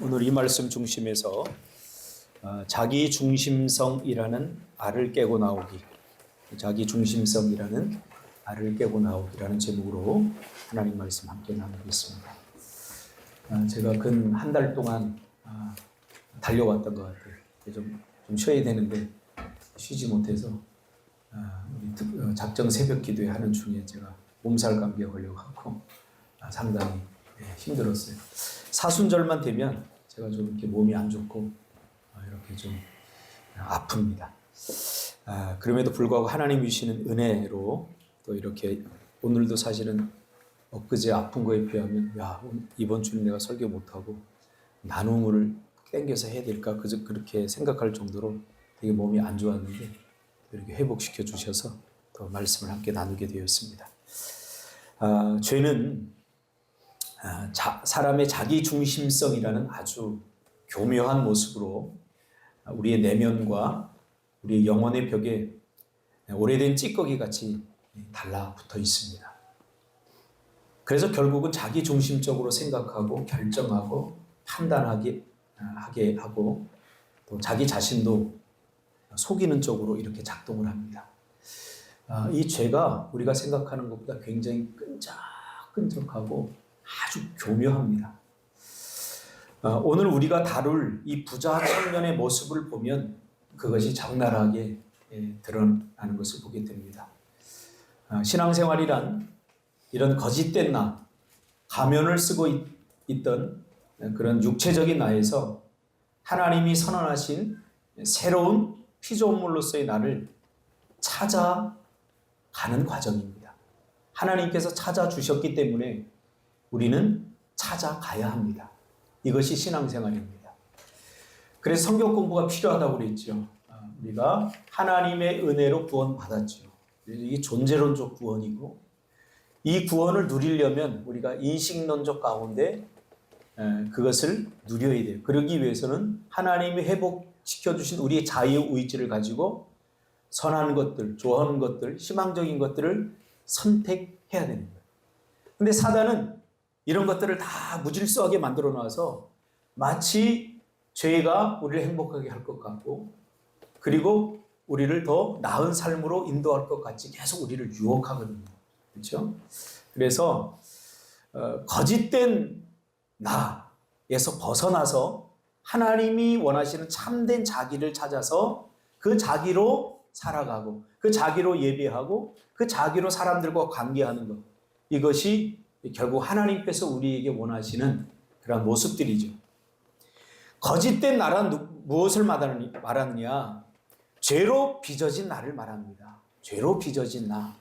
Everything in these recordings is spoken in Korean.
오늘 이 말씀 중심에서 자기 중심성이라는 알을 깨고 나오기, 자기 중심성이라는 알을 깨고 나오기라는 제목으로 하나님 말씀 함께 나누겠습니다. 제가 근 한 달 동안 달려왔던 것 같아요. 좀 쉬어야 되는데 쉬지 못해서 작정 새벽 기도회 하는 중에 제가 몸살 감기에 걸려갖고 상당히 힘들었어요. 사순절만 되면 제가 좀 이렇게 몸이 안 좋고 이렇게 좀 아픕니다. 그럼에도 불구하고 하나님이 주시는 은혜로 또 이렇게 오늘도 사실은 엊그제 아픈 거에 비하면 이번 주는 내가 설교 못하고 나눔을 땡겨서 해야 될까 그렇게 생각할 정도로 되게 몸이 안 좋았는데 이렇게 회복시켜 주셔서 또 말씀을 함께 나누게 되었습니다. 죄는 사람의 자기 중심성이라는 아주 교묘한 모습으로 우리의 내면과 우리의 영혼의 벽에 오래된 찌꺼기 같이 달라붙어 있습니다. 그래서 결국은 자기 중심적으로 생각하고 결정하고 판단하게 하고 또 자기 자신도 속이는 쪽으로 이렇게 작동을 합니다. 이 죄가 우리가 생각하는 것보다 굉장히 끈적끈적하고 아주 교묘합니다. 오늘 우리가 다룰 이 부자 청년의 모습을 보면 그것이 적나라하게 드러나는 것을 보게 됩니다. 신앙생활이란 이런 거짓된 나, 가면을 쓰고 있던 그런 육체적인 나에서 하나님이 선언하신 새로운 피조물로서의 나를 찾아가는 과정입니다. 하나님께서 찾아주셨기 때문에 우리는 찾아가야 합니다. 이것이 신앙생활입니다. 그래서 성경 공부가 필요하다고 그랬죠. 우리가 하나님의 은혜로 구원받았죠. 이게 존재론적 구원이고 이 구원을 누리려면 우리가 인식론적 가운데 그것을 누려야 돼요. 그러기 위해서는 하나님이 회복시켜주신 우리의 자유의지를 가지고 선한 것들, 좋아하는 것들, 희망적인 것들을 선택해야 되는 거예요. 근데 사단은 이런 것들을 다 무질서하게 만들어 놔서 마치 죄가 우리를 행복하게 할 것 같고 그리고 우리를 더 나은 삶으로 인도할 것 같이 계속 우리를 유혹하거든요. 그렇죠? 그래서 거짓된 나에서 벗어나서 하나님이 원하시는 참된 자기를 찾아서 그 자기로 살아가고 그 자기로 예배하고 그 자기로 사람들과 관계하는 것, 이것이 결국 하나님께서 우리에게 원하시는 그런 모습들이죠. 거짓된 나란 무엇을 말하느냐? 죄로 빚어진 나를 말합니다. 죄로 빚어진 나.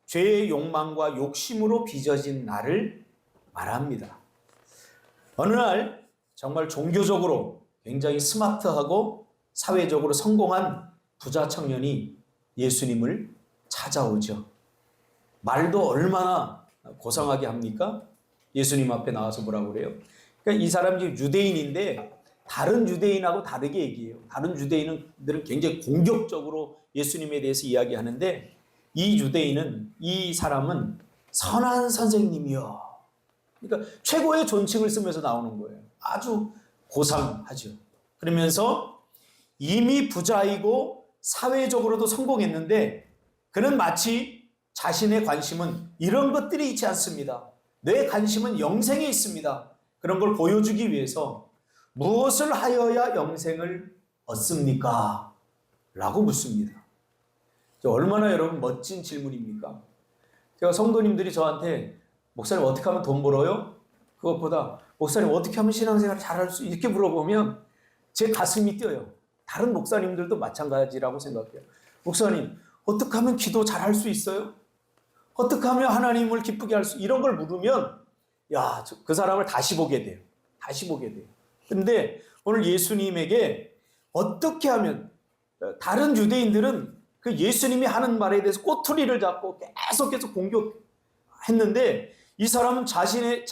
죄의 욕망과 욕심으로 빚어진 나를 말합니다. 어느 날 정말 종교적으로 굉장히 스마트하고 사회적으로 성공한 부자 청년이 예수님을 찾아오죠. 말도 얼마나 고상하게 합니까? 예수님 앞에 나와서 뭐라고 그래요? 그러니까 이 사람이 유대인인데 다른 유대인하고 다르게 얘기해요. 다른 유대인들은 굉장히 공격적으로 예수님에 대해서 이야기하는데 이 사람은 선한 선생님이요. 그러니까 최고의 존칭을 쓰면서 나오는 거예요. 아주 고상하죠. 그러면서 이미 부자이고 사회적으로도 성공했는데 그는 마치 자신의 관심은 이런 것들이 있지 않습니다. 내 관심은 영생에 있습니다. 그런 걸 보여주기 위해서 무엇을 하여야 영생을 얻습니까? 라고 묻습니다. 얼마나 여러분 멋진 질문입니까? 제가 성도님들이 저한테 목사님 어떻게 하면 돈 벌어요? 그것보다 목사님 어떻게 하면 신앙생활을 잘할 수 이렇게 물어보면 제 가슴이 뛰어요. 다른 목사님들도 마찬가지라고 생각해요. 목사님 어떻게 하면 기도 잘할 수 있어요? 어떻게 하면 하나님을 기쁘게 할 수 이런 걸 물으면 그 사람을 다시 보게 돼요. 그런데 오늘 예수님에게 어떻게 하면 다른 유대인들은 그 예수님이 하는 말에 대해서 꼬투리를 잡고 계속 공격했는데 이 사람은 자신의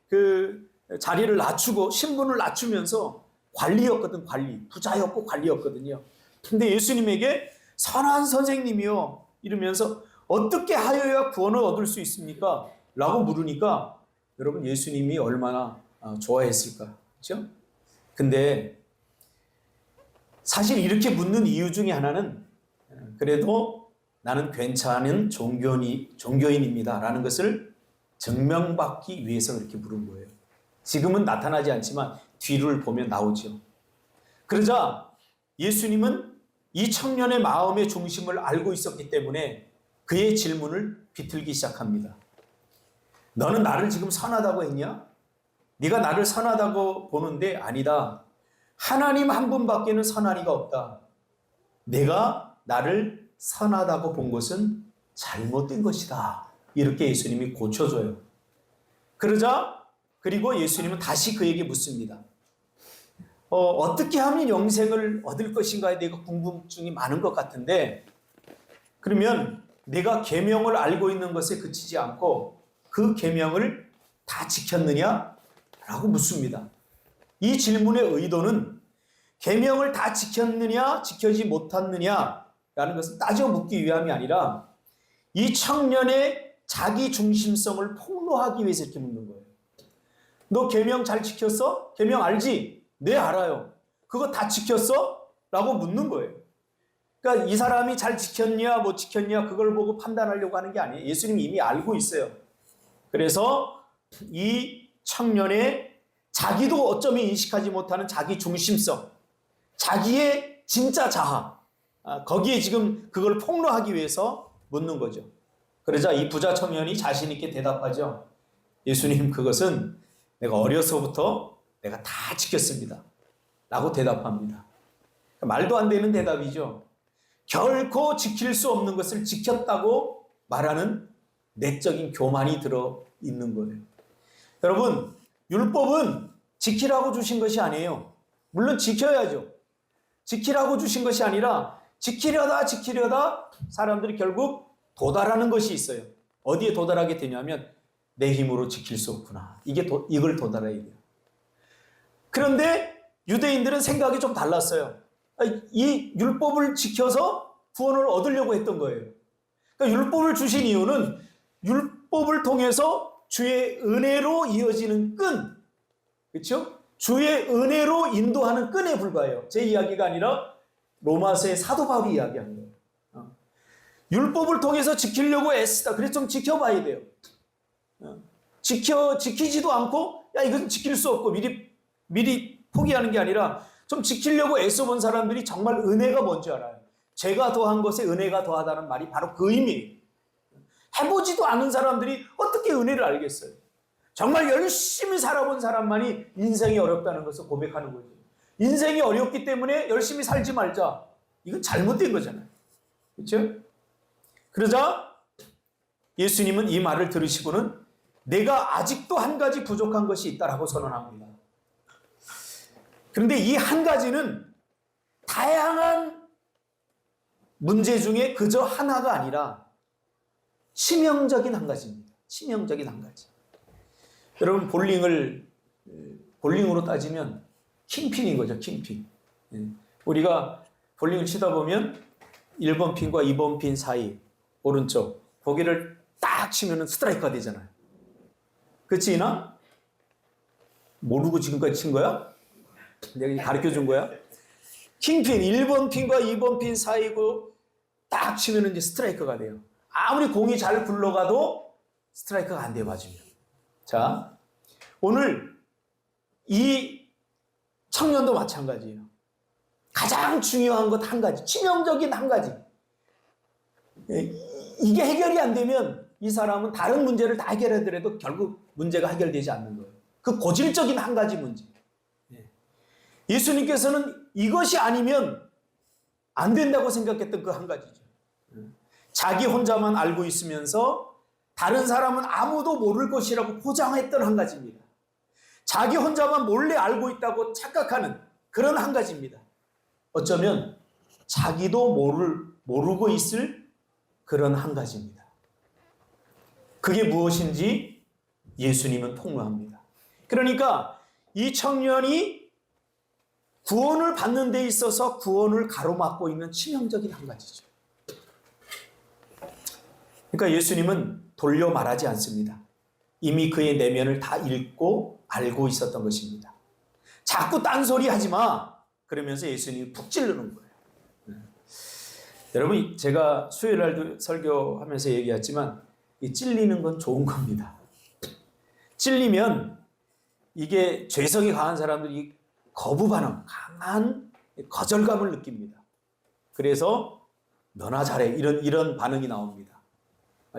그 자리를 낮추고 신분을 낮추면서 관리였거든. 부자였고 관리였거든요. 근데 예수님에게 선한 선생님이요 이러면서 어떻게 하여야 구원을 얻을 수 있습니까? 라고 물으니까 여러분 예수님이 얼마나 좋아했을까? 그렇죠? 근데 사실 이렇게 묻는 이유 중에 하나는 그래도 나는 괜찮은 종교인입니다 라는 것을 증명받기 위해서 그렇게 물은 거예요. 지금은 나타나지 않지만 뒤를 보면 나오죠. 그러자 예수님은 이 청년의 마음의 중심을 알고 있었기 때문에 그의 질문을 비틀기 시작합니다. 너는 나를 지금 선하다고 했냐? 네가 나를 선하다고 보는데 아니다. 하나님 한 분밖에는 선한 이가 없다. 내가 나를 선하다고 본 것은 잘못된 것이다. 이렇게 예수님이 고쳐줘요. 그리고 예수님은 다시 그에게 묻습니다. 어떻게 하면 영생을 얻을 것인가에 대해 궁금증이 많은 것 같은데 그러면 내가 계명을 알고 있는 것에 그치지 않고 그 계명을 다 지켰느냐? 라고 묻습니다. 이 질문의 의도는 계명을 다 지켰느냐, 지켜지 못했느냐라는 것을 따져 묻기 위함이 아니라 이 청년의 자기 중심성을 폭로하기 위해서 이렇게 묻는 거예요. 너 계명 잘 지켰어? 계명 알지? 네, 알아요. 그거 다 지켰어? 라고 묻는 거예요. 그러니까 이 사람이 잘 지켰냐, 못 지켰냐 그걸 보고 판단하려고 하는 게 아니에요. 예수님이 이미 알고 있어요. 그래서 이 청년의 자기도 어쩌면 인식하지 못하는 자기 중심성, 자기의 진짜 자아, 거기에 지금 그걸 폭로하기 위해서 묻는 거죠. 그러자 이 부자 청년이 자신 있게 대답하죠. 예수님, 그것은 내가 어려서부터 내가 다 지켰습니다. 라고 대답합니다. 말도 안 되는 대답이죠. 결코 지킬 수 없는 것을 지켰다고 말하는 내적인 교만이 들어있는 거예요. 여러분, 율법은 지키라고 주신 것이 아니에요. 물론 지켜야죠. 지키라고 주신 것이 아니라 지키려다 사람들이 결국 도달하는 것이 있어요. 어디에 도달하게 되냐면 내 힘으로 지킬 수 없구나. 이걸 도달해야 돼요. 그런데 유대인들은 생각이 좀 달랐어요. 이 율법을 지켜서 구원을 얻으려고 했던 거예요. 그러니까 율법을 주신 이유는 율법을 통해서 주의 은혜로 이어지는 끈, 그렇죠? 주의 은혜로 인도하는 끈에 불과해요. 제 이야기가 아니라 로마서의 사도 바울이 이야기한 거예요. 율법을 통해서 지키려고 애쓰다. 그래서 좀 지켜봐야 돼요. 지키지도 않고 야 이건 지킬 수 없고 미리 포기하는 게 아니라 좀 지키려고 애써본 사람들이 정말 은혜가 뭔지 알아요. 죄가 더한 것에 은혜가 더하다는 말이 바로 그 의미예요. 해보지도 않은 사람들이 어떻게 은혜를 알겠어요? 정말 열심히 살아본 사람만이 인생이 어렵다는 것을 고백하는 거죠. 인생이 어렵기 때문에 열심히 살지 말자. 이건 잘못된 거잖아요. 그렇죠? 그러자 예수님은 이 말을 들으시고는 내가 아직도 한 가지 부족한 것이 있다라고 선언합니다. 그런데 이 한 가지는 다양한 문제 중에 그저 하나가 아니라 치명적인 한 가지입니다. 치명적인 한 가지. 여러분 볼링으로 따지면 킹핀인 거죠. 킹핀. 우리가 볼링을 치다 보면 1번 핀과 2번 핀 사이 오른쪽 거기를 딱 치면 스트라이크가 되잖아요. 그렇지 이나? 모르고 지금까지 친 거야? 내가 가르쳐 준 거야? 킹핀 1번 핀과 2번 핀 사이고 딱 치면 이제 스트라이크가 돼요. 아무리 공이 잘 굴러가도 스트라이크가 안 돼요. 맞으면. 자, 오늘 이 청년도 마찬가지예요. 가장 중요한 것 한 가지, 치명적인 한 가지. 이게 해결이 안 되면 이 사람은 다른 문제를 다 해결하더라도 결국 문제가 해결되지 않는 거예요. 그 고질적인 한 가지 문제. 예수님께서는 이것이 아니면 안 된다고 생각했던 그 한 가지죠. 자기 혼자만 알고 있으면서 다른 사람은 아무도 모를 것이라고 포장했던 한 가지입니다. 자기 혼자만 몰래 알고 있다고 착각하는 그런 한 가지입니다. 어쩌면 자기도 모르고 있을 그런 한 가지입니다. 그게 무엇인지 예수님은 폭로합니다. 그러니까 이 청년이 구원을 받는 데 있어서 구원을 가로막고 있는 치명적인 한 가지죠. 그러니까 예수님은 돌려 말하지 않습니다. 이미 그의 내면을 다 읽고 알고 있었던 것입니다. 자꾸 딴소리 하지 마! 그러면서 예수님이 푹 찌르는 거예요. 여러분, 제가 수요일 날도 설교하면서 얘기했지만 이 찔리는 건 좋은 겁니다. 찔리면 이게 죄성이 강한 사람들이 거부 반응, 강한 거절감을 느낍니다. 그래서 너나 잘해, 이런 반응이 나옵니다.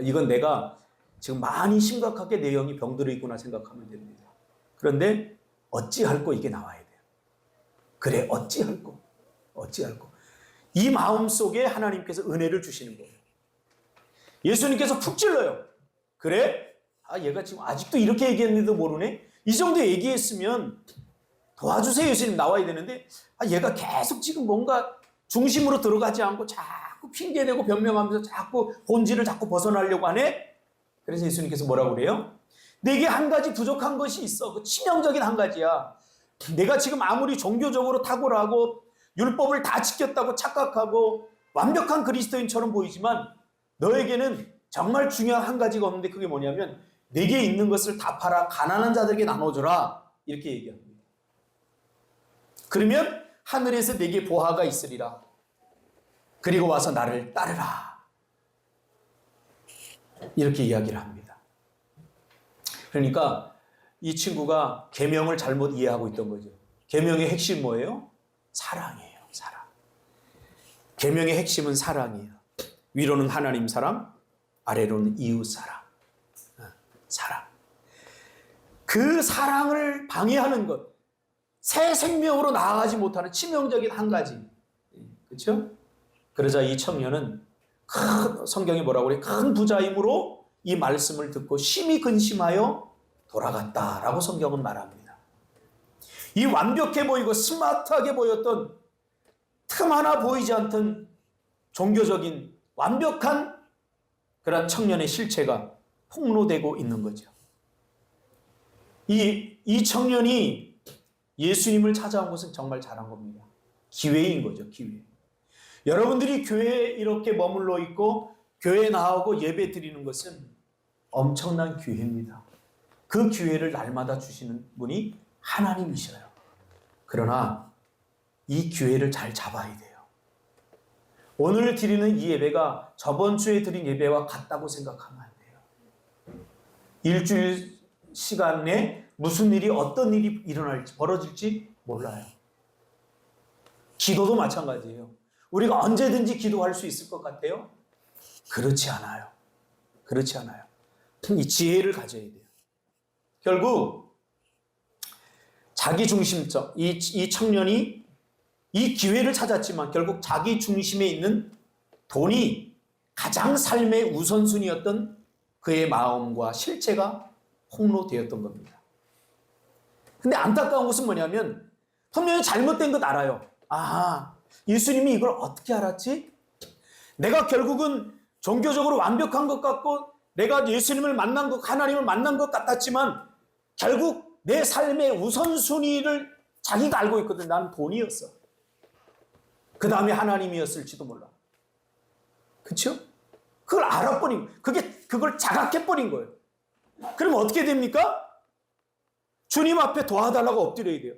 이건 내가 지금 많이 심각하게 내 영이 병들어 있구나 생각하면 됩니다. 그런데 어찌할꼬 이게 나와야 돼요. 그래, 어찌할꼬. 이 마음 속에 하나님께서 은혜를 주시는 거예요. 예수님께서 푹 찔러요. 그래? 얘가 지금 아직도 이렇게 얘기했는데도 모르네? 이 정도 얘기했으면 도와주세요, 예수님 나와야 되는데, 얘가 계속 지금 뭔가 중심으로 들어가지 않고 자꾸 핑계대고 변명하면서 자꾸 본질을 자꾸 벗어나려고 하네? 그래서 예수님께서 뭐라고 그래요? 내게 한 가지 부족한 것이 있어. 그 치명적인 한 가지야. 내가 지금 아무리 종교적으로 탁월하고 율법을 다 지켰다고 착각하고 완벽한 그리스도인처럼 보이지만 너에게는 정말 중요한 한 가지가 없는데 그게 뭐냐면 내게 있는 것을 다 팔아 가난한 자들에게 나눠줘라. 이렇게 얘기합니다. 그러면 하늘에서 내게 보화가 있으리라. 그리고 와서 나를 따르라. 이렇게 이야기를 합니다. 그러니까 이 친구가 계명을 잘못 이해하고 있던 거죠. 계명의 핵심 뭐예요? 사랑이에요. 사랑. 계명의 핵심은 사랑이에요. 위로는 하나님 사랑, 아래로는 이웃 사랑. 사랑. 그 사랑을 방해하는 것, 새 생명으로 나아가지 못하는 치명적인 한 가지. 그렇죠? 그러자 이 청년은 성경이 뭐라고 그래? 큰 부자임으로 이 말씀을 듣고 심히 근심하여 돌아갔다라고 성경은 말합니다. 이 완벽해 보이고 스마트하게 보였던 틈 하나 보이지 않던 종교적인 완벽한 그런 청년의 실체가 폭로되고 있는 거죠. 이 청년이 예수님을 찾아온 것은 정말 잘한 겁니다. 기회인 거죠, 기회. 여러분들이 교회에 이렇게 머물러 있고 교회에 나오고 예배 드리는 것은 엄청난 기회입니다. 그 기회를 날마다 주시는 분이 하나님이셔요. 그러나 이 기회를 잘 잡아야 돼요. 오늘 드리는 이 예배가 저번 주에 드린 예배와 같다고 생각하면 안 돼요. 일주일 시간 내 무슨 일이 어떤 일이 일어날지 벌어질지 몰라요. 기도도 마찬가지예요. 우리가 언제든지 기도할 수 있을 것 같아요? 그렇지 않아요. 그렇지 않아요. 이 지혜를 가져야 돼요. 결국 자기 중심적, 이 청년이 이 기회를 찾았지만 결국 자기 중심에 있는 돈이 가장 삶의 우선순위였던 그의 마음과 실체가 폭로되었던 겁니다. 근데 안타까운 것은 뭐냐면 분명히 잘못된 것 알아요. 예수님이 이걸 어떻게 알았지? 내가 결국은 종교적으로 완벽한 것 같고 내가 예수님을 만난 것, 하나님을 만난 것 같았지만 결국 내 삶의 우선순위를 자기가 알고 있거든. 난 돈이었어. 그 다음에 하나님이었을지도 몰라. 그렇죠? 그걸 알아버린, 그걸 자각해버린 거예요. 그러면 어떻게 됩니까? 주님 앞에 도와달라고 엎드려야 돼요.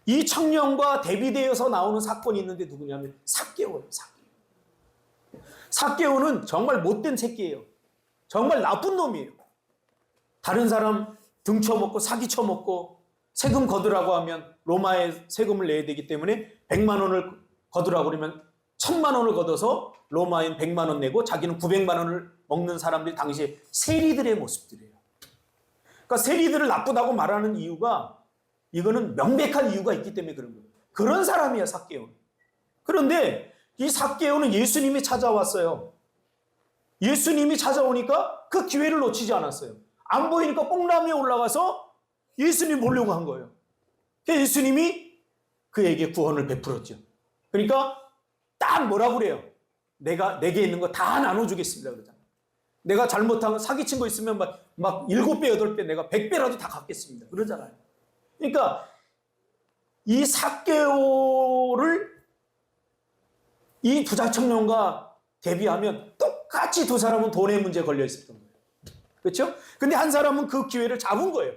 이 청년과 대비되어서 나오는 사건이 있는데 누구냐면 삭개오예요. 삭개오는 정말 못된 새끼예요. 정말 나쁜 놈이에요. 다른 사람 등쳐먹고 사기쳐먹고 세금 거두라고 하면 로마에 세금을 내야 되기 때문에 100만 원을 거두라고 그러면 1000만 원을 걷어서 로마엔 100만 원 내고 자기는 900만 원을 먹는 사람들이 당시에 세리들의 모습들이에요. 그러니까 세리들을 나쁘다고 말하는 이유가 이거는 명백한 이유가 있기 때문에 그런 거예요. 그런 사람이야, 삭개오는. 그런데 이 삭개오는 예수님이 찾아왔어요. 예수님이 찾아오니까 그 기회를 놓치지 않았어요. 안 보이니까 뽕나무에 올라가서 예수님 보려고 한 거예요. 예수님이 그에게 구원을 베풀었죠. 그러니까 딱 뭐라고 그래요? 내게 있는 거 다 나눠주겠습니다. 그러잖아요. 내가 잘못한 거 사기친 거 있으면 막 7배, 8배 내가 100배라도 다 갚겠습니다. 그러잖아요. 그러니까 이 삭개오를 이 부자 청년과 대비하면 똑같이 두 사람은 돈의 문제에 걸려 있었던 거예요. 그렇죠? 근데 한 사람은 그 기회를 잡은 거예요.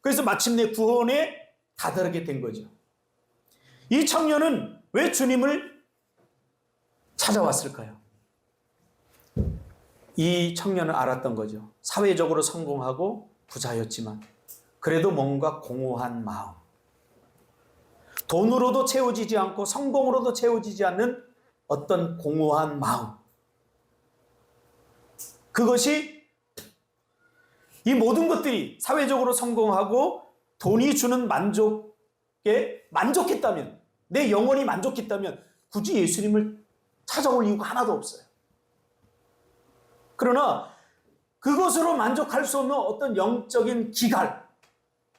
그래서 마침내 구원에 다다르게 된 거죠. 이 청년은 왜 주님을 찾아왔을까요? 이 청년은 알았던 거죠. 사회적으로 성공하고 부자였지만 그래도 뭔가 공허한 마음. 돈으로도 채워지지 않고 성공으로도 채워지지 않는 어떤 공허한 마음. 그것이 이 모든 것들이 사회적으로 성공하고 돈이 주는 만족에 만족했다면, 내 영혼이 만족했다면 굳이 예수님을 찾아올 이유가 하나도 없어요. 그러나 그것으로 만족할 수 없는 어떤 영적인 기갈,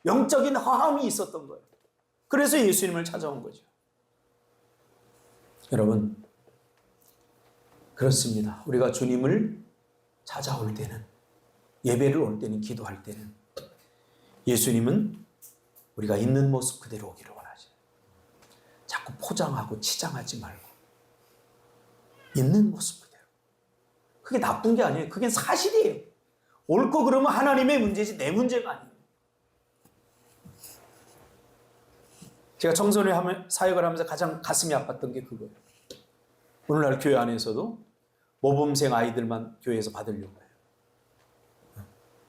영적인 허함이 있었던 거예요. 그래서 예수님을 찾아온 거죠. 여러분, 그렇습니다. 우리가 주님을 찾아올 때는, 예배를 올 때는, 기도할 때는 예수님은 우리가 있는 모습 그대로 오기를 원하죠. 자꾸 포장하고 치장하지 말고 있는 모습 그대로. 그게 나쁜 게 아니에요. 그게 사실이에요. 옳고 그러면 하나님의 문제지 내 문제가 아니에요. 제가 청소년 사역을 하면서 가장 가슴이 아팠던 게 그거예요. 오늘날 교회 안에서도 모범생 아이들만 교회에서 받으려고 해요.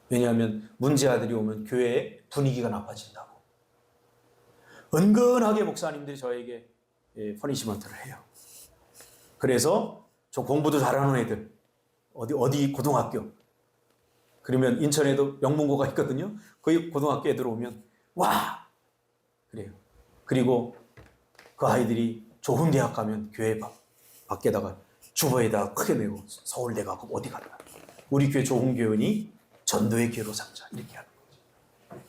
왜냐하면 문제 아들이 오면 교회의 분위기가 나빠진다고. 은근하게 목사님들이 저에게 퍼니시먼트를 해요. 그래서 저 공부도 잘하는 애들, 어디 고등학교, 그러면 인천에도 명문고가 있거든요. 그 고등학교 애들 오면 와! 그래요. 그리고 그 아이들이 좋은 대학 가면 교회 밖에다가 주보에다가 크게 내고 서울대 가고 어디 갔다. 우리 교회 좋은 교원이 전도의 기회로 삼자. 이렇게 하는 거죠.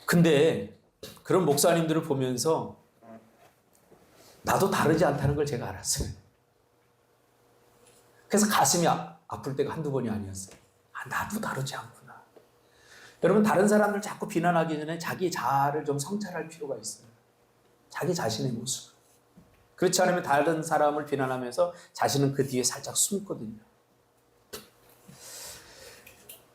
근데 그런 목사님들을 보면서 나도 다르지 않다는 걸 제가 알았어요. 그래서 가슴이 아플 때가 한두 번이 아니었어요. 나도 다르지 않구나. 여러분, 다른 사람들 자꾸 비난하기 전에 자기 자아를 좀 성찰할 필요가 있어요. 자기 자신의 모습. 그렇지 않으면 다른 사람을 비난하면서 자신은 그 뒤에 살짝 숨거든요.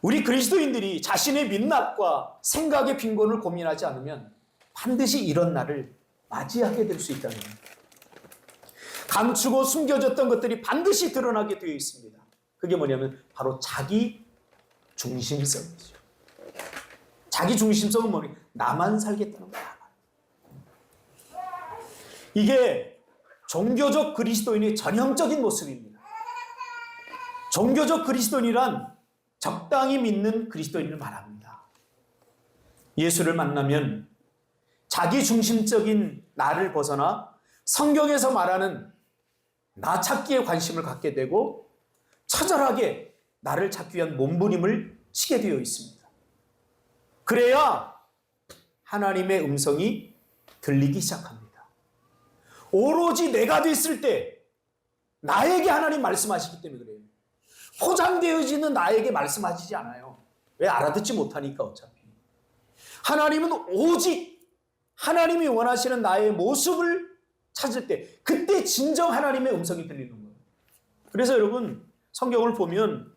우리 그리스도인들이 자신의 민낯과 생각의 빈곤을 고민하지 않으면 반드시 이런 날을 맞이하게 될 수 있다는 겁니다. 감추고 숨겨졌던 것들이 반드시 드러나게 되어 있습니다. 그게 뭐냐면 바로 자기 중심성이죠. 자기 중심성은 뭐냐? 나만 살겠다는 거야. 이게 종교적 그리스도인의 전형적인 모습입니다. 종교적 그리스도인이란 적당히 믿는 그리스도인을 말합니다. 예수를 만나면 자기 중심적인 나를 벗어나 성경에서 말하는 나 찾기에 관심을 갖게 되고 처절하게 나를 찾기 위한 몸부림을 치게 되어 있습니다. 그래야 하나님의 음성이 들리기 시작합니다. 오로지 내가 됐을 때 나에게 하나님 말씀하시기 때문에 그래요. 포장되어지는 나에게 말씀하시지 않아요. 왜? 알아듣지 못하니까 어차피. 하나님은 오직 하나님이 원하시는 나의 모습을 찾을 때 그때 진정 하나님의 음성이 들리는 거예요. 그래서 여러분 성경을 보면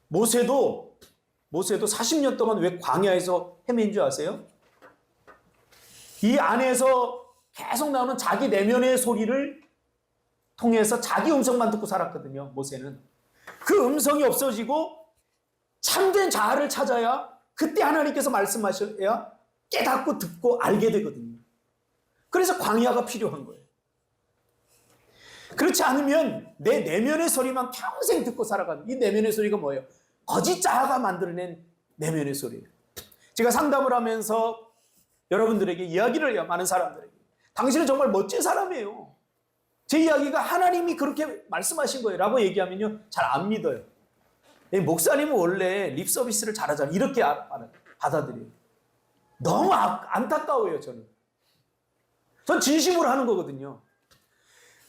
모세도 40년 동안 왜 광야에서 헤맨 줄 아세요? 이 안에서 계속 나오는 자기 내면의 소리를 통해서 자기 음성만 듣고 살았거든요. 모세는. 그 음성이 없어지고 참된 자아를 찾아야 그때 하나님께서 말씀하셔야 깨닫고 듣고 알게 되거든요. 그래서 광야가 필요한 거예요. 그렇지 않으면 내 내면의 소리만 평생 듣고 살아가는, 이 내면의 소리가 뭐예요? 거짓 자아가 만들어낸 내면의 소리예요. 제가 상담을 하면서 여러분들에게 이야기를 해요. 많은 사람들에게. 당신은 정말 멋진 사람이에요. 제 이야기가 하나님이 그렇게 말씀하신 거예요 라고 얘기하면요 잘 안 믿어요. 목사님은 원래 립 서비스를 잘하잖아요. 이렇게 받아들여요. 너무 안타까워요. 저는 진심으로 하는 거거든요.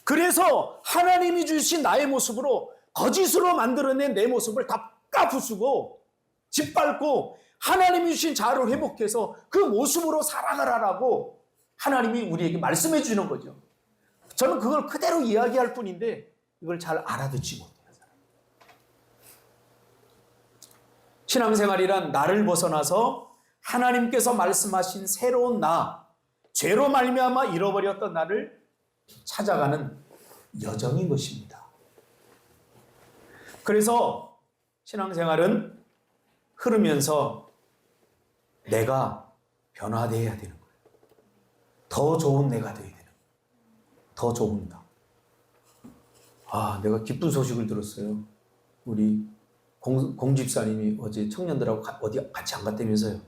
그래서 하나님이 주신 나의 모습으로 거짓으로 만들어낸 내 모습을 다 까부수고 짓밟고 하나님이 주신 자아를 회복해서 그 모습으로 살아가라라고 하나님이 우리에게 말씀해 주는 거죠. 저는 그걸 그대로 이야기할 뿐인데 이걸 잘 알아듣지 못해요. 신앙생활이란 나를 벗어나서 하나님께서 말씀하신 새로운 나, 죄로 말미암아 잃어버렸던 나를 찾아가는 여정인 것입니다. 그래서 신앙생활은 흐르면서 내가 변화되어야 되는 거예요. 더 좋은 내가 되어야 되는 거예요. 더 좋은 나. 내가 기쁜 소식을 들었어요. 우리 공집사님이 어제 청년들하고 어디 같이 안 갔다면서요.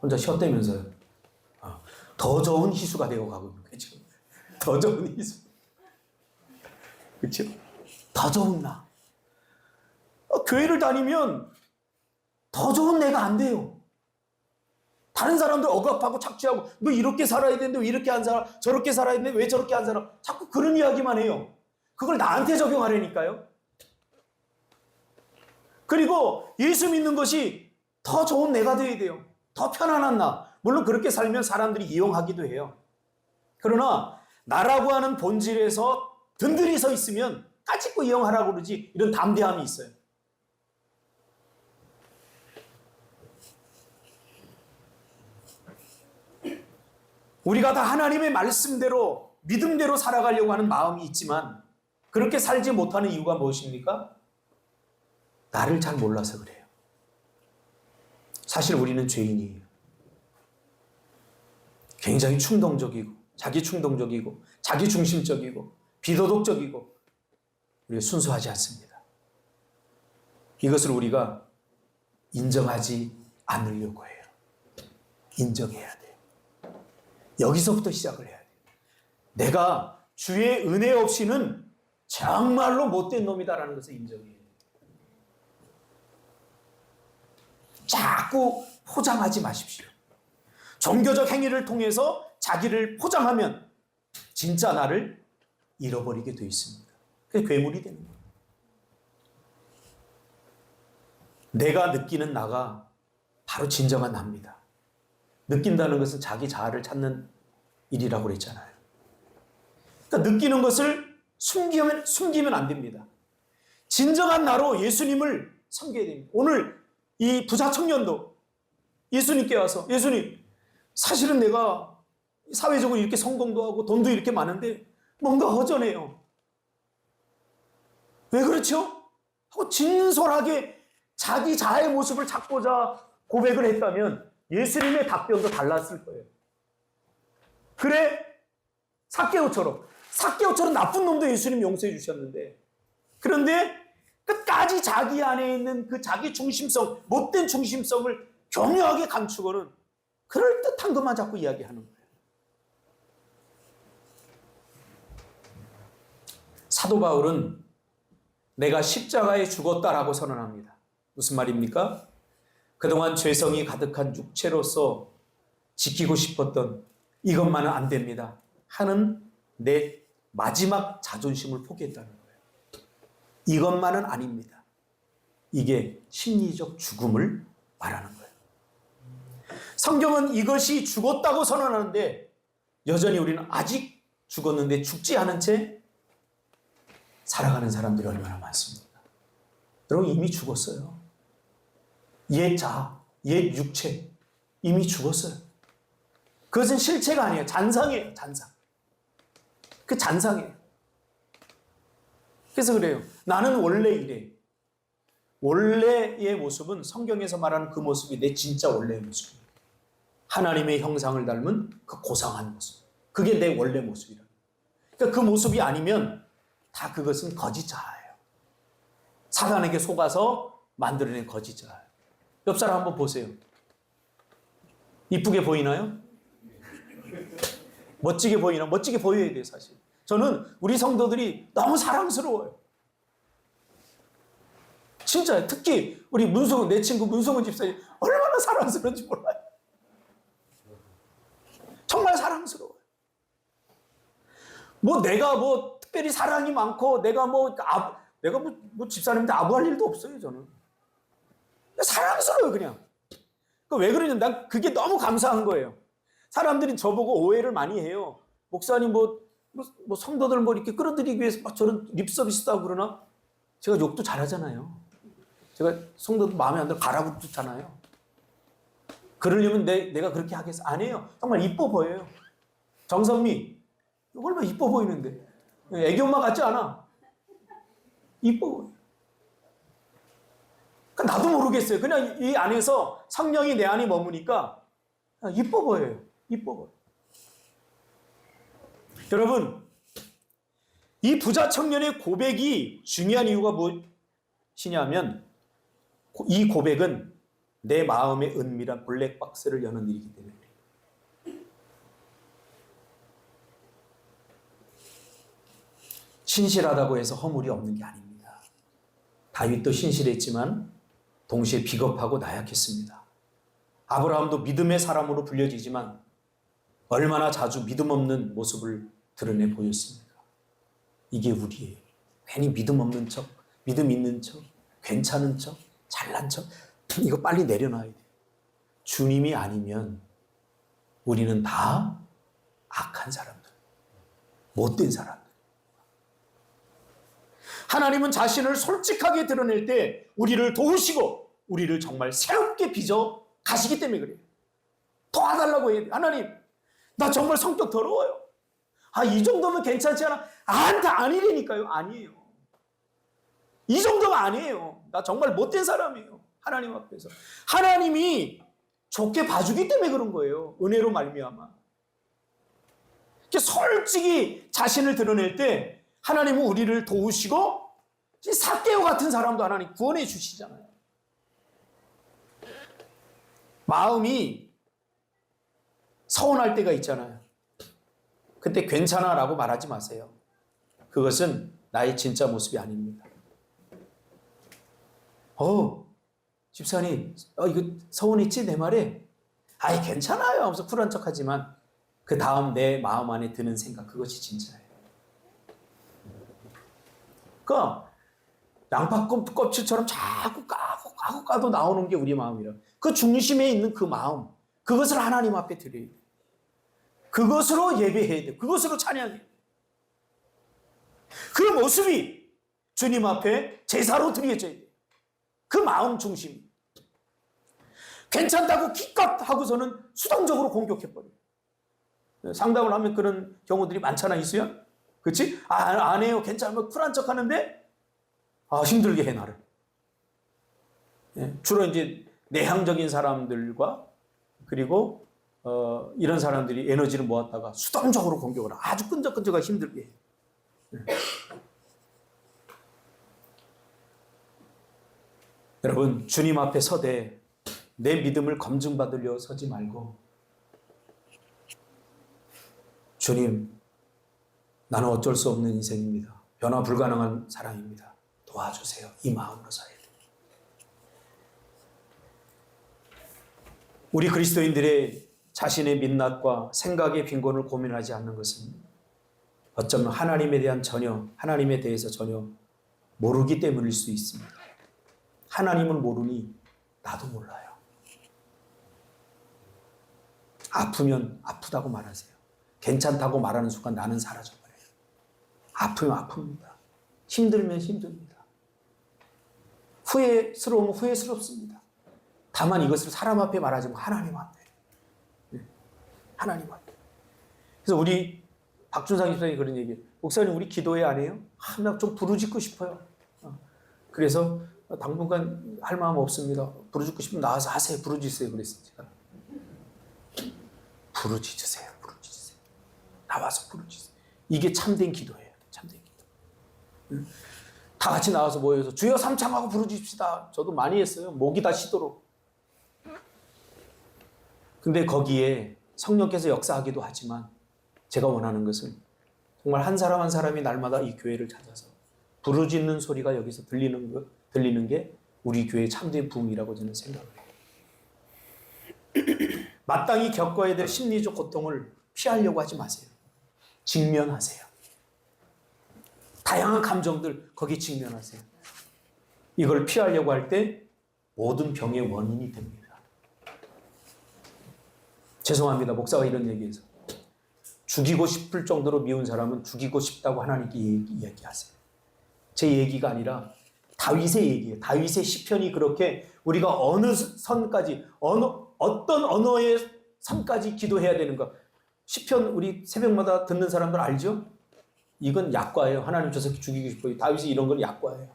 혼자 쉬었다면서요. 더 좋은 희수가 되어 가고 있는 거예요, 지금. 더 좋은 희수. 그렇죠? 더 좋은 나. 교회를 다니면 더 좋은 내가 안 돼요. 다른 사람들 억압하고 착취하고 너 이렇게 살아야 되는데 왜 이렇게 안 살아? 저렇게 살아야 되는데 왜 저렇게 안 살아? 자꾸 그런 이야기만 해요. 그걸 나한테 적용하려니까요. 그리고 예수 믿는 것이 더 좋은 내가 되어야 돼요. 더 편안한 나. 물론 그렇게 살면 사람들이 이용하기도 해요. 그러나 나라고 하는 본질에서 든든히 서 있으면 까짓거 이용하라고 그러지 이런 담대함이 있어요. 우리가 다 하나님의 말씀대로 믿음대로 살아가려고 하는 마음이 있지만 그렇게 살지 못하는 이유가 무엇입니까? 나를 잘 몰라서 그래요. 사실 우리는 죄인이에요. 굉장히 충동적이고 자기 충동적이고 자기 중심적이고 비도덕적이고 우리가 순수하지 않습니다. 이것을 우리가 인정하지 않으려고 해요. 인정해야 돼요. 여기서부터 시작을 해야 돼요. 내가 주의 은혜 없이는 정말로 못된 놈이다라는 것을 인정해야 돼요. 자꾸 포장하지 마십시오. 종교적 행위를 통해서 자기를 포장하면 진짜 나를 잃어버리게 되어 있습니다. 그게 괴물이 되는 거예요. 내가 느끼는 나가 바로 진정한 나입니다. 느낀다는 것은 자기 자아를 찾는 일이라고 그랬잖아요. 그러니까 느끼는 것을 숨기면 안 됩니다. 진정한 나로 예수님을 섬겨야 됩니다. 오늘 이 부자 청년도 예수님께 와서 예수님, 사실은 내가 사회적으로 이렇게 성공도 하고 돈도 이렇게 많은데 뭔가 허전해요. 왜 그렇죠? 하고 진솔하게 자기 자아의 모습을 찾고자 고백을 했다면 예수님의 답변도 달랐을 거예요. 그래, 삭개오처럼 나쁜 놈도 예수님 용서해 주셨는데 그런데 끝까지 자기 안에 있는 그 자기 중심성, 못된 중심성을 교묘하게 감추고는 그럴듯한 것만 자꾸 이야기하는 거예요. 사도 바울은 내가 십자가에 죽었다라고 선언합니다. 무슨 말입니까? 그동안 죄성이 가득한 육체로서 지키고 싶었던 이것만은 안 됩니다 하는 내 마지막 자존심을 포기했다는 거예요. 이것만은 아닙니다. 이게 심리적 죽음을 말하는 거예요. 성경은 이것이 죽었다고 선언하는데 여전히 우리는 아직 죽었는데 죽지 않은 채 살아가는 사람들이 얼마나 많습니까? 여러분 이미 죽었어요. 옛 자아, 옛 육체 이미 죽었어요. 그것은 실체가 아니에요. 잔상이에요. 잔상. 그 잔상이에요. 그래서 그래요. 나는 원래 이래. 원래의 모습은 성경에서 말하는 그 모습이 내 진짜 원래의 모습이에요. 하나님의 형상을 닮은 그 고상한 모습. 그게 내 원래 모습이라. 그러니까 그 모습이 아니면 다 그것은 거짓 자아예요. 사단에게 속아서 만들어낸 거짓 자아예요. 옆 사람 한번 보세요. 이쁘게 보이나요? 멋지게 보이나? 멋지게 보여야 돼요, 사실. 저는 우리 성도들이 너무 사랑스러워요. 진짜요. 특히 우리 문성은, 내 친구 문성은 집사님 얼마나 사랑스러운지 몰라요. 정말 사랑스러워요. 내가 특별히 사랑이 많고 내가 집사님한테 아부할 일도 없어요, 저는. 사랑스러워요, 그냥. 왜 그러냐면 난 그게 너무 감사한 거예요. 사람들이 저보고 오해를 많이 해요. 목사님 성도들 이렇게 끌어들이기 위해서 막 저런 립서비스도 하고 그러나 제가 욕도 잘하잖아요. 제가 성도들 마음에 안 들어 가라고 쫓잖아요. 그러려면 내가 그렇게 하겠어? 안 해요. 정말 이뻐 보여요. 정선미, 얼마나 이뻐 보이는데. 애기 엄마 같지 않아? 이뻐 보여. 그러니까 나도 모르겠어요. 그냥 이 안에서 성령이 내 안에 머무니까 이뻐 보여요. 이뻐 보여. 여러분, 이 부자 청년의 고백이 중요한 이유가 무엇이냐면 이 고백은 내 마음의 은밀한 블랙박스를 여는 일이기 때문에 신실하다고 해서 허물이 없는 게 아닙니다. 다윗도 신실했지만 동시에 비겁하고 나약했습니다. 아브라함도 믿음의 사람으로 불려지지만 얼마나 자주 믿음 없는 모습을 드러내 보였습니까? 이게 우리예요. 괜히 믿음 없는 척, 믿음 있는 척, 괜찮은 척, 잘난 척, 이거 빨리 내려놔야 돼요. 주님이 아니면 우리는 다 악한 사람들, 못된 사람들. 하나님은 자신을 솔직하게 드러낼 때 우리를 도우시고 우리를 정말 새롭게 빚어 가시기 때문에 그래요. 도와달라고 해야 돼요. 하나님, 나 정말 성격 더러워요. 이 정도면 괜찮지 않아? 아니라니까요. 아니에요. 이 정도가 아니에요. 나 정말 못된 사람이에요. 하나님 앞에서. 하나님이 좋게 봐주기 때문에 그런 거예요. 은혜로 말미암아. 솔직히 자신을 드러낼 때 하나님은 우리를 도우시고 삭개오 같은 사람도 하나님 구원해 주시잖아요. 마음이 서운할 때가 있잖아요. 그때 괜찮아 라고 말하지 마세요. 그것은 나의 진짜 모습이 아닙니다. 집사님, 이거 서운했지 내 말에? 괜찮아요 하면서 쿨한 척하지만 그 다음 내 마음 안에 드는 생각, 그것이 진짜예요. 그러니까 양파 껍질처럼 자꾸 까도 나오는 게 우리 마음이라. 그 중심에 있는 그 마음, 그것을 하나님 앞에 드려야 돼요. 그것으로 예배해야 돼요. 그것으로 찬양해야 돼요. 그 모습이 주님 앞에 제사로 드려져야 돼요. 그 마음 중심. 괜찮다고 기껏 하고서는 수동적으로 공격해버려요. 상담을 하면 그런 경우들이 많잖아, 이수연. 그렇지? 안 해요. 괜찮으면 쿨한 척 하는데 힘들게 해 나를. 주로 이제 내향적인 사람들과 그리고 이런 사람들이 에너지를 모았다가 수동적으로 공격을 아주 끈적끈적하게 힘들게 해요. 여러분, 주님 앞에 서되 내 믿음을 검증받으려 서지 말고 주님, 나는 어쩔 수 없는 인생입니다. 변화 불가능한 사람입니다. 도와주세요. 이 마음으로 서야 돼요. 우리 그리스도인들의 자신의 민낯과 생각의 빈곤을 고민하지 않는 것은 어쩌면 하나님에 대해서 전혀 모르기 때문일 수 있습니다. 하나님을 모르니 나도 몰라요. 아프면 아프다고 말하세요. 괜찮다고 말하는 순간 나는 사라져버려요. 아프면 아픕니다. 힘들면 힘듭니다. 후회스러우면 후회스럽습니다. 다만 이것을 사람 앞에 말하지 말고 하나님 앞에. 하나님 앞에. 그래서 우리 박준상 집사님이 그런 얘기해요. 목사님, 우리 기도회 안 해요? 나 좀 부르짖고 싶어요. 그래서 당분간 할 마음 없습니다. 부르짖고 싶으면 나와서 하세요. 부르짖으세요. 그랬어요. 제가. 부르짖으세요. 나와서 부르짖으세요. 이게 참된 기도예요. 참된 기도. 다 같이 나와서 모여서 주여 삼창하고 부르짖읍시다. 저도 많이 했어요. 목이 다 쉬도록. 근데 거기에 성령께서 역사하기도 하지만 제가 원하는 것은 정말 한 사람 한 사람이 날마다 이 교회를 찾아서 부르짖는 소리가 여기서 들리는 게 우리 교회의 참된 부흥이라고 저는 생각을 해요. 마땅히 겪어야 될 심리적 고통을 피하려고 하지 마세요. 직면하세요. 다양한 감정들 거기 직면하세요. 이걸 피하려고 할 때 모든 병의 원인이 됩니다. 죄송합니다. 목사가 이런 얘기해서. 죽이고 싶을 정도로 미운 사람은 죽이고 싶다고 하나님께 이야기하세요. 제 얘기가 아니라 다윗의 얘기예요. 다윗의 시편이 그렇게 우리가 어느 선까지, 어떤 언어의 선까지 기도해야 되는가. 시편 우리 새벽마다 듣는 사람들 알죠? 이건 약과예요. 하나님 저 새끼 죽이고 싶어요. 다윗이 이런 건 약과예요.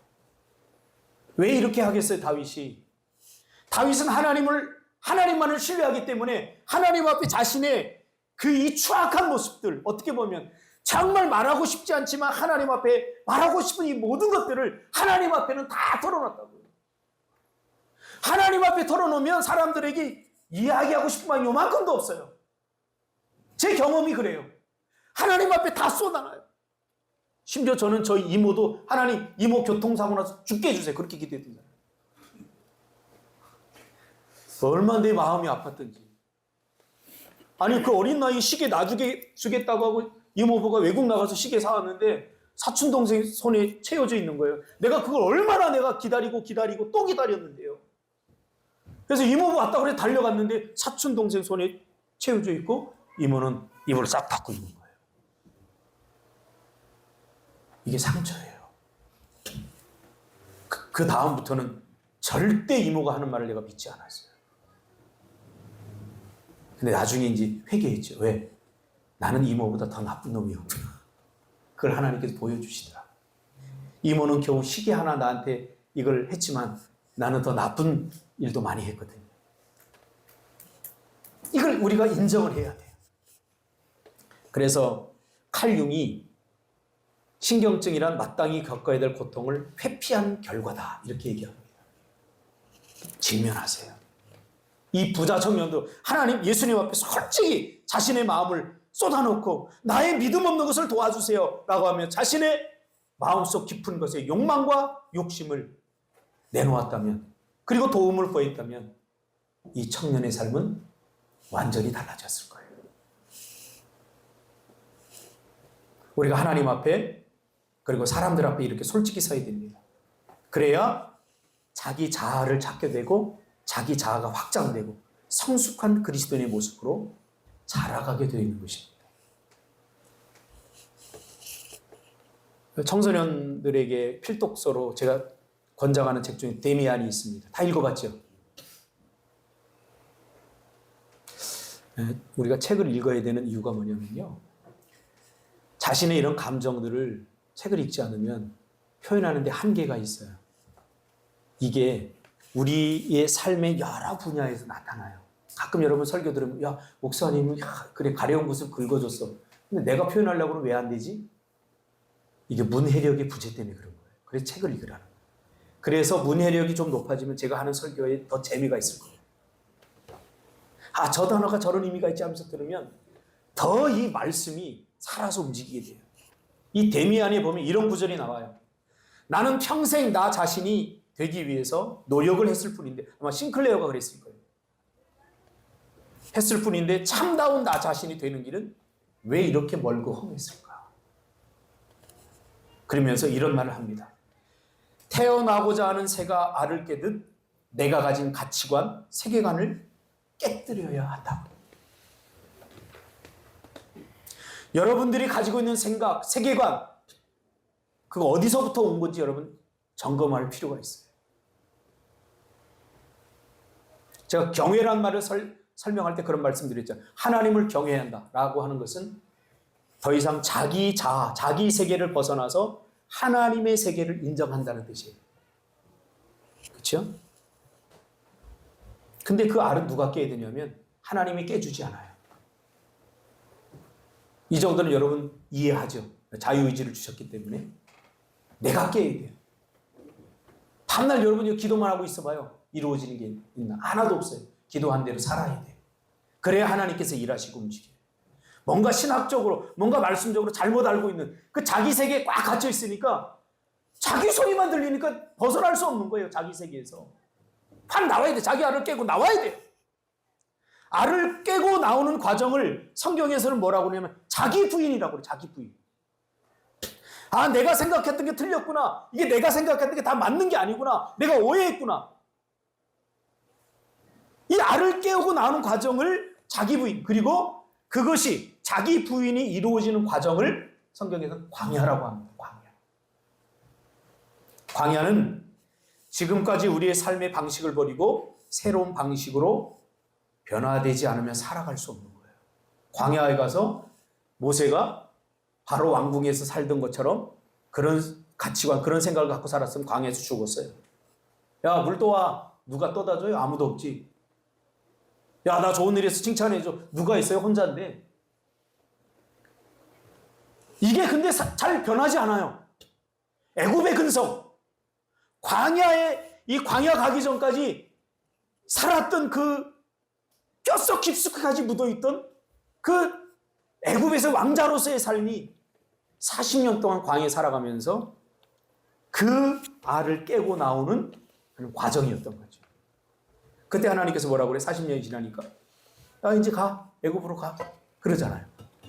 왜 이렇게 하겠어요, 다윗이? 다윗은 하나님만을 신뢰하기 때문에 하나님 앞에 자신의 그 이 추악한 모습들, 어떻게 보면 정말 말하고 싶지 않지만 하나님 앞에 말하고 싶은 이 모든 것들을 하나님 앞에는 다 털어놨다고요. 하나님 앞에 털어놓으면 사람들에게 이야기하고 싶은 마음이 요만큼도 없어요. 제 경험이 그래요. 하나님 앞에 다 쏟아놔요. 심지어 저는 저희 이모도 하나님 이모 교통사고 나서 죽게 해주세요. 그렇게 기도했던 사람. 얼마나 내 마음이 아팠던지. 아니 그 어린 나이에 시계 나중에 주겠다고 하고 이모부가 외국 나가서 시계 사왔는데 사촌동생 손에 채워져 있는 거예요. 내가 그걸 얼마나 내가 기다리고 또 기다렸는데요. 그래서 이모부 왔다 그래 달려갔는데 사촌동생 손에 채워져 있고 이모는 이불을 싹 닫고 있는 거예요. 이게 상처예요. 그 다음부터는 절대 이모가 하는 말을 내가 믿지 않았어요. 근데 나중에 이제 회개했죠. 왜? 나는 이모보다 더 나쁜 놈이었구나. 그걸 하나님께서 보여주시더라. 이모는 겨우 시계 하나 나한테 이걸 했지만 나는 더 나쁜 일도 많이 했거든요. 이걸 우리가 인정을 해야 돼요. 그래서 칼융이 신경증이란 마땅히 겪어야 될 고통을 회피한 결과다. 이렇게 얘기합니다. 직면하세요. 이 부자 청년도 하나님 예수님 앞에 솔직히 자신의 마음을 쏟아놓고 나의 믿음 없는 것을 도와주세요 라고 하며 자신의 마음속 깊은 것에 욕망과 욕심을 내놓았다면, 그리고 도움을 구했다면 이 청년의 삶은 완전히 달라졌을 거예요. 우리가 하나님 앞에 그리고 사람들 앞에 이렇게 솔직히 서야 됩니다. 그래야 자기 자아를 찾게 되고 자기 자아가 확장되고 성숙한 그리스도인의 모습으로 자라가게 되어 있는 것입니다. 청소년들에게 필독서로 제가 권장하는 책 중에 데미안이 있습니다. 다 읽어봤죠? 우리가 책을 읽어야 되는 이유가 뭐냐면요. 자신의 이런 감정들을 책을 읽지 않으면 표현하는 데 한계가 있어요. 이게 우리의 삶의 여러 분야에서 나타나요. 가끔 여러분 설교 들으면 야 목사님은 그래 가려운 것을 긁어줬어. 근데 내가 표현하려고 하면 왜 안 되지? 이게 문해력의 부재 때문에 그런 거예요. 그래서 책을 읽으라는 거예요. 그래서 문해력이 좀 높아지면 제가 하는 설교에 더 재미가 있을 거예요. 아, 저 단어가 저런 의미가 있지 하면서 들으면 더 이 말씀이 살아서 움직이게 돼요. 이 데미안에 보면 이런 구절이 나와요. 나는 평생 나 자신이 되기 위해서 노력을 했을 뿐인데, 아마 싱클레어가 그랬을 거예요. 했을 뿐인데 참다운 나 자신이 되는 길은 왜 이렇게 멀고 험했을까? 그러면서 이런 말을 합니다. 태어나고자 하는 새가 알을 깨듯 내가 가진 가치관, 세계관을 깨뜨려야 한다. 여러분들이 가지고 있는 생각, 세계관, 그거 어디서부터 온 건지 여러분 점검할 필요가 있어요. 제가 경외란 말을 설명할 때 그런 말씀 드렸죠. 하나님을 경외해야 한다라고 하는 것은 더 이상 자기 자아, 자기 세계를 벗어나서 하나님의 세계를 인정한다는 뜻이에요. 그렇죠? 근데 그 알은 누가 깨야 되냐면 하나님이 깨주지 않아요. 이 정도는 여러분 이해하죠? 자유의지를 주셨기 때문에 내가 깨야 돼요. 밤날 여러분이 기도만 하고 있어봐요. 이루어지는 게 있나? 하나도 없어요. 기도한 대로 살아야 돼요. 그래야 하나님께서 일하시고 움직여요. 뭔가 신학적으로, 뭔가 말씀적으로 잘못 알고 있는 그 자기 세계에 꽉 갇혀 있으니까 자기 소리만 들리니까 벗어날 수 없는 거예요. 자기 세계에서. 판 나와야 돼. 자기 알을 깨고 나와야 돼요. 알을 깨고 나오는 과정을 성경에서는 뭐라고 하냐면 자기 부인이라고 그래요. 자기 부인. 아, 내가 생각했던 게 틀렸구나. 이게 내가 생각했던 게 다 맞는 게 아니구나. 내가 오해했구나. 이 알을 깨우고 나오는 과정을 자기 부인, 그리고 그것이 자기 부인이 이루어지는 과정을 성경에서는 광야라고 합니다. 광야. 광야는 지금까지 우리의 삶의 방식을 버리고 새로운 방식으로 변화되지 않으면 살아갈 수 없는 거예요. 광야에 가서 모세가 바로 왕궁에서 살던 것처럼 그런 가치관, 그런 생각을 갖고 살았으면 광야에서 죽었어요. 야, 물 떠와. 누가 떠다 줘요? 아무도 없지. 야, 나 좋은 일 해서 칭찬해줘. 누가 있어요? 혼자인데. 이게 근데 잘 변하지 않아요. 애굽의 근성, 광야에, 이 광야 가기 전까지 살았던 그 뼛속 깊숙이까지 묻어있던 그 애굽에서 왕자로서의 삶이 40년 동안 광야에 살아가면서 그 알을 깨고 나오는 과정이었던 거죠. 그때 하나님께서 뭐라고 그래? 40년이 지나니까 야, 이제 가. 애굽으로 가. 그러잖아요.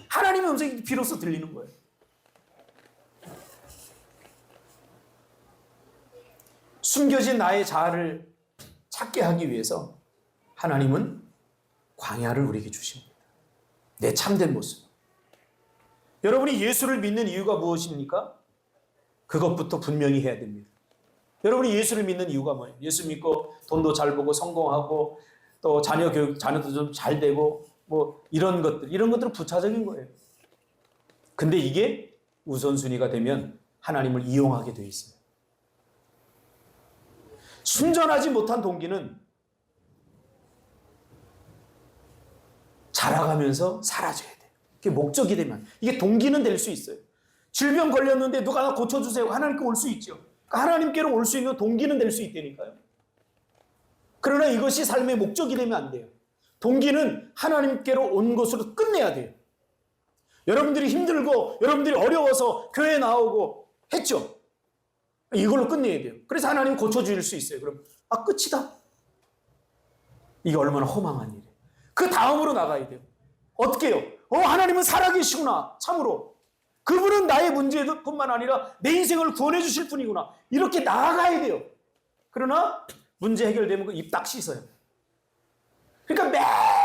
하나님의 음성이 비로소 들리는 거예요. 숨겨진 나의 자아를 찾게 하기 위해서 하나님은 광야를 우리에게 주십니다. 내 참된 모습. 여러분이 예수를 믿는 이유가 무엇입니까? 그것부터 분명히 해야 됩니다. 여러분이 예수를 믿는 이유가 뭐예요? 예수 믿고 돈도 잘 벌고 성공하고 또 자녀 교육, 자녀도 좀 잘 되고 뭐 이런 것들은 부차적인 거예요. 근데 이게 우선순위가 되면 하나님을 이용하게 돼 있어요. 순전하지 못한 동기는 자라가면서 사라져야 돼요. 그게 목적이 되면 이게 동기는 될 수 있어요. 질병 걸렸는데 누가 나 고쳐주세요. 하나님께 올 수 있죠. 하나님께로 올 수 있는 동기는 될 수 있다니까요. 그러나 이것이 삶의 목적이 되면 안 돼요. 동기는 하나님께로 온 것으로 끝내야 돼요. 여러분들이 힘들고 여러분들이 어려워서 교회에 나오고 했죠. 이걸로 끝내야 돼요. 그래서 하나님 고쳐주실 수 있어요. 그럼 끝이다. 이게 얼마나 허망한 일이에요. 그 다음으로 나가야 돼요. 어떻게 해요? 하나님은 살아계시구나. 참으로. 그분은 나의 문제뿐만 아니라 내 인생을 구원해 주실 분이구나. 이렇게 나아가야 돼요. 그러나 문제 해결되면 그 입 딱 씻어요. 그러니까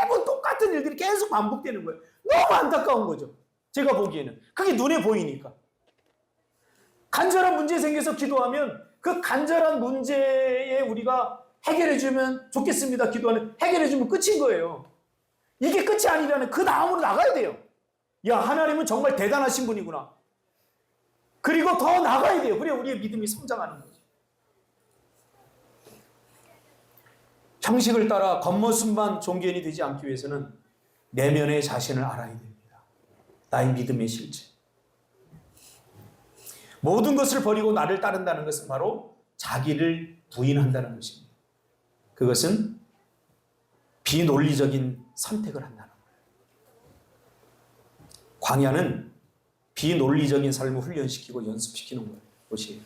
매번 똑같은 일들이 계속 반복되는 거예요. 너무 안타까운 거죠. 제가 보기에는. 그게 눈에 보이니까. 간절한 문제 생겨서 기도하면 그 간절한 문제에 우리가 해결해주면 좋겠습니다. 기도하는 해결해주면 끝인 거예요. 이게 끝이 아니라는 그 다음으로 나가야 돼요. 야, 하나님은 정말 대단하신 분이구나. 그리고 더 나가야 돼요. 그래야 우리의 믿음이 성장하는 거죠. 형식을 따라 겉모습만 종교인이 되지 않기 위해서는 내면의 자신을 알아야 됩니다. 나의 믿음의 실체. 모든 것을 버리고 나를 따른다는 것은 바로 자기를 부인한다는 것입니다. 그것은 비논리적인 선택을 한다는 거예요. 광야는 비논리적인 삶을 훈련시키고 연습시키는 곳이에요.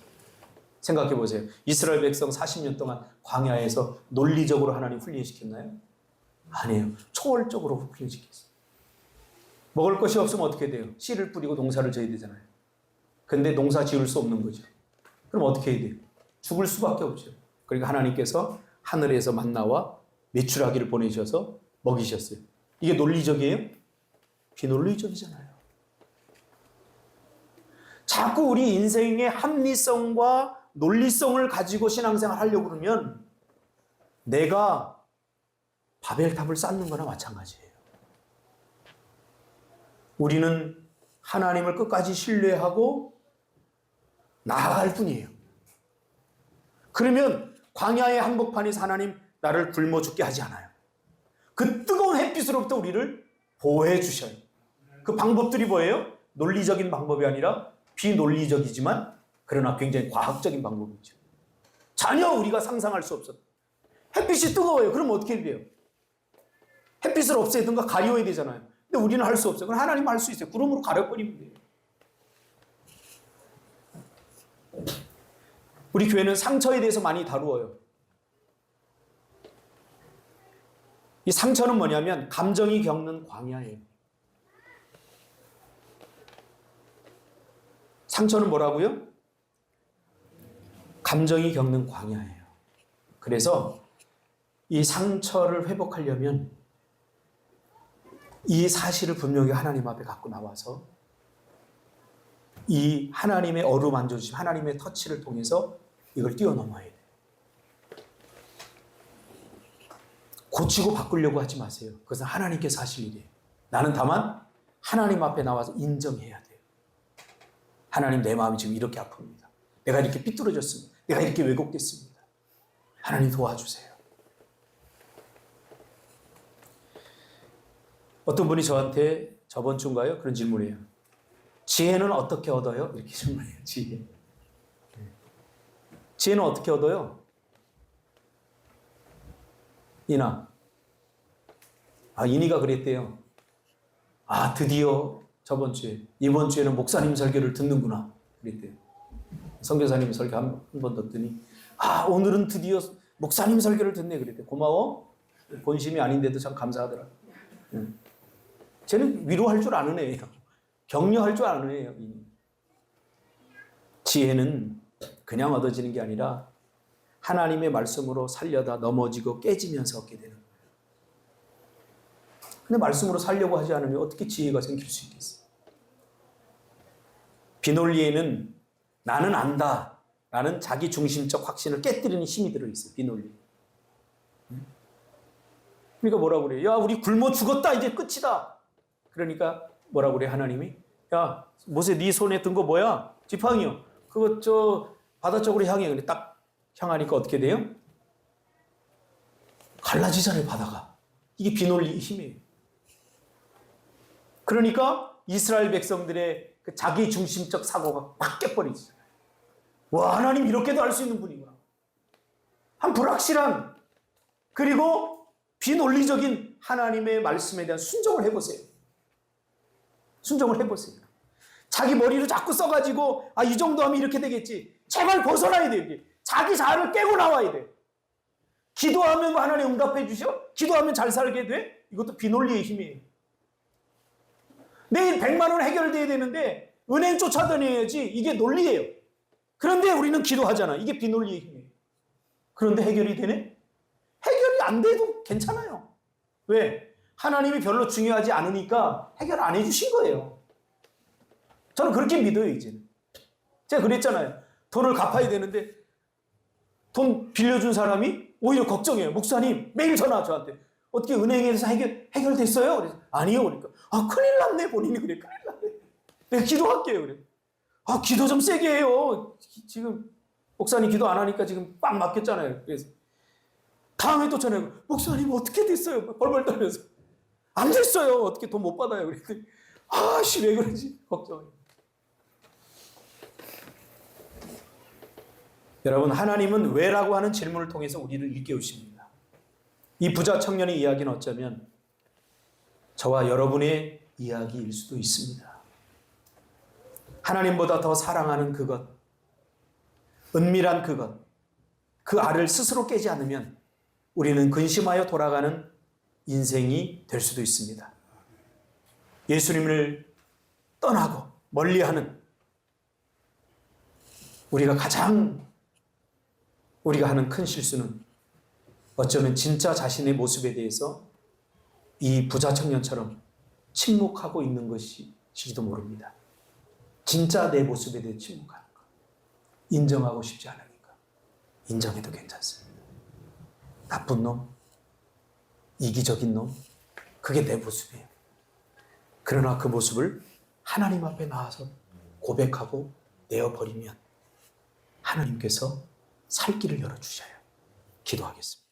생각해 보세요. 이스라엘 백성 40년 동안 광야에서 논리적으로 하나님 훈련시켰나요? 아니에요. 초월적으로 훈련시켰어요. 먹을 것이 없으면 어떻게 돼요? 씨를 뿌리고 농사를 져야 되잖아요. 근데 농사 지을 수 없는 거죠. 그럼 어떻게 해야 돼요? 죽을 수밖에 없죠. 그러니까 하나님께서 하늘에서 만나와 메추라기를 보내셔서 먹이셨어요. 이게 논리적이에요? 비논리적이잖아요. 자꾸 우리 인생의 합리성과 논리성을 가지고 신앙생활을 하려고 그러면 내가 바벨탑을 쌓는 거나 마찬가지예요. 우리는 하나님을 끝까지 신뢰하고 나아갈 뿐이에요. 그러면 광야의 한복판에서 하나님 나를 굶어 죽게 하지 않아요. 그 뜨거운 햇빛으로부터 우리를 보호해 주셔요. 그 방법들이 뭐예요? 논리적인 방법이 아니라 비논리적이지만 그러나 굉장히 과학적인 방법이죠. 전혀 우리가 상상할 수 없어요. 햇빛이 뜨거워요. 그럼 어떻게 해야 돼요? 햇빛을 없애든가 가려야 되잖아요. 근데 우리는 할 수 없어요. 그럼 하나님은 할 수 있어요. 구름으로 가려버리면 돼요. 우리 교회는 상처에 대해서 많이 다루어요. 이 상처는 뭐냐면 감정이 겪는 광야예요. 상처는 뭐라고요? 감정이 겪는 광야예요. 그래서 이 상처를 회복하려면 이 사실을 분명히 하나님 앞에 갖고 나와서 이 하나님의 어루만져주심, 하나님의 터치를 통해서 이걸 뛰어넘어야 돼요. 고치고 바꾸려고 하지 마세요. 그것은 하나님께서 하실 일이에요. 나는 다만 하나님 앞에 나와서 인정해야 돼요. 하나님, 내 마음이 지금 이렇게 아픕니다. 내가 이렇게 삐뚤어졌습니다. 내가 이렇게 왜곡됐습니다. 하나님 도와주세요. 어떤 분이 저한테 저번 주인가요? 그런 질문이에요. 지혜는 어떻게 얻어요? 이렇게 질문해요. 지혜는 어떻게 얻어요? 이나. 이니가 그랬대요. 드디어 저번 주에, 이번 주에는 목사님 설교를 듣는구나. 그랬대요. 선교사님 설교 한 번 듣더니, 오늘은 드디어 목사님 설교를 듣네. 그랬대요. 고마워. 본심이 아닌데도 참 감사하더라. 쟤는 위로할 줄 아는 애예요. 격려할 줄 아는 애예요. 지혜는 그냥 얻어지는 게 아니라 하나님의 말씀으로 살려다 넘어지고 깨지면서 얻게 되는 거예요. 근데 말씀으로 살려고 하지 않으면 어떻게 지혜가 생길 수 있겠어요? 비논리에는 나는 안다 라는 자기 중심적 확신을 깨뜨리는 힘이 들어있어요. 비논리. 그러니까 뭐라고 그래요? 야, 우리 굶어 죽었다. 이제 끝이다. 그러니까 뭐라고 그래 하나님이? 야, 모세 네 손에 든 거 뭐야? 지팡이요. 그거 저 바다 쪽으로 향해. 근데 딱 향하니까 어떻게 돼요? 갈라지잖아요, 바다가. 이게 비논리의 힘이에요. 그러니까 이스라엘 백성들의 그 자기 중심적 사고가 팍 깨버리죠. 와, 하나님 이렇게도 할 수 있는 분이구나. 한 불확실한, 그리고 비논리적인 하나님의 말씀에 대한 순종을 해보세요. 순종을 해보세요. 자기 머리로 자꾸 써가지고 이 정도 하면 이렇게 되겠지. 제발 벗어나야 돼요. 이게. 자기 자아를 깨고 나와야 돼. 기도하면 하나님 응답해 주셔? 기도하면 잘 살게 돼? 이것도 비논리의 힘이에요. 내일 100만 원 해결돼야 되는데 은행 쫓아다녀야지. 이게 논리예요. 그런데 우리는 기도하잖아. 이게 비논리의 힘이에요. 그런데 해결이 되네? 해결이 안 돼도 괜찮아요. 왜? 하나님이 별로 중요하지 않으니까 해결 안 해주신 거예요. 저는 그렇게 믿어요, 이제는. 제가 그랬잖아요. 돈을 갚아야 되는데 돈 빌려준 사람이 오히려 걱정해요. 목사님, 매일 전화 저한테. 어떻게 은행에서 해결됐어요? 그래서 아니요. 그러니까 큰일 났네. 본인이 그래. 큰일 났네. 내가 기도할게요. 그래. 기도 좀 세게 해요. 지금 목사님 기도 안 하니까 지금 빡 막혔잖아요. 그래서 다음에 또 전화해요. 목사님 어떻게 됐어요? 벌벌 떨면서. 안 됐어요. 어떻게 돈 못 받아요? 그랬더니 왜 그러지? 걱정해요. 여러분, 하나님은 왜라고 하는 질문을 통해서 우리를 일깨우십니다. 이 부자 청년의 이야기는 어쩌면 저와 여러분의 이야기일 수도 있습니다. 하나님보다 더 사랑하는 그것, 은밀한 그것, 그 알을 스스로 깨지 않으면 우리는 근심하여 돌아가는 인생이 될 수도 있습니다. 예수님을 떠나고 멀리하는 우리가 하는 큰 실수는 어쩌면 진짜 자신의 모습에 대해서 이 부자 청년처럼 침묵하고 있는 것일지도 모릅니다. 진짜 내 모습에 대해 침묵하는 것. 인정하고 싶지 않으니까. 인정해도 괜찮습니다. 나쁜 놈, 이기적인 놈, 그게 내 모습이에요. 그러나 그 모습을 하나님 앞에 나와서 고백하고 내어버리면 하나님께서 살 길을 열어주셔요. 기도하겠습니다.